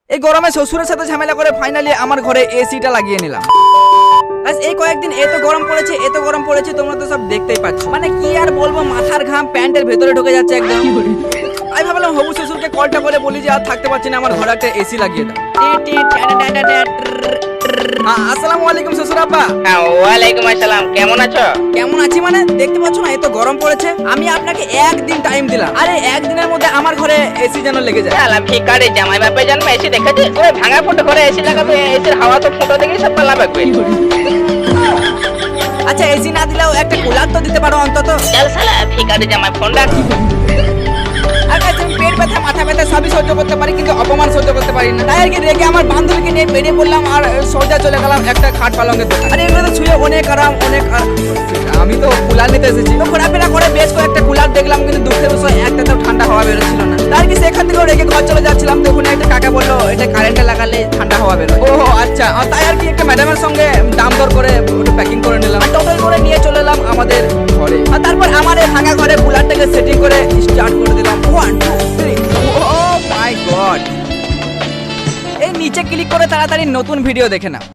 এই গরমে শ্বশুরের সাথে ঝামেলা করে ফাইনালি আমার ঘরে এসিটা লাগিয়ে নিলাম। এই কয়েকদিন এত গরম পড়েছে তোমরা তো সব দেখতেই পাচ্ছ। মানে কি আর বলবো, মাথার ঘাম প্যান্টের ভেতরে ঢুকে যাচ্ছে একদম। আমি ভাবলাম হবু শ্বশুরকে কলটা করে বলি যে আর থাকতে পারছি না, আমার ঘরে একটা এসি লাগিয়ে দাও। আসসালামু আলাইকুম শ্বশুর আব্বা। ওয়ালাইকুম আসসালাম। কেমন আছো? কেমন আছি মানে দেখতে পাচ্ছ না এত গরম পড়েছে। আমি আপনাকে একদিন টাইম দিলাম, আরে একদিনের মধ্যে আমার ঘরে এসি যেন লেগে যায়। শালা ভিখারি জামাই বাপে জন্ম এসি দেখেছিস? ওই ভাঙা ফুটো করে এসি লাগাবে, এসির হাওয়া তো ফুটো দেখে সব পালা বাকবে। আচ্ছা এসি না দিলেও একটা কুলার তো দিতে পারো অন্তত। চল শালা ভিখারি জামাই ফোন রাখ। আচ্ছা তুমি পেট ব্যথা মাথা ব্যথা সবই সহ্য করতে পারি, কিন্তু অপমান সহ্য করতে পারি না। তাই আর কি রেগে আমার বান্ধবীকে নিয়ে বেরিয়ে পড়লাম আর সোজা চলে গেলাম একটা খাট পালঙ্গের দোকান। আরে এগুলো তো ছুঁয়ে অনেক আরাম। আমি তো কুলার নিতে এসেছি, তো ঘোরাফেরা করে বেশ কয়েকটা কুলার দেখলাম, কিন্তু দুঃখের বিষয় একটাতেও ঠান্ডা হাওয়া বেরোচ্ছিল না। তার কি সেখান থেকেও রেগে ঘর চলে যাচ্ছিলাম, তখন একটা কাকা বললো এটা কারেন্টে লাগালে ঠান্ডা হাওয়া বেরোয়। ও আচ্ছা, তাই আর কি একটা ম্যাডামের সঙ্গে দাম দর করে ওটা প্যাকিং করে নিলাম, টোটাল করে নিয়ে চলে এলাম আমাদের ঘরে। আর তারপর আমার এই ভাঙা ঘরে কুলারটাকে সেটিং করে স্টার্ট করে দিলাম। 1 2 3। ও মাই গড। এই নিচে ক্লিক করে তাড়াতাড়ি নতুন ভিডিও দেখে নাও।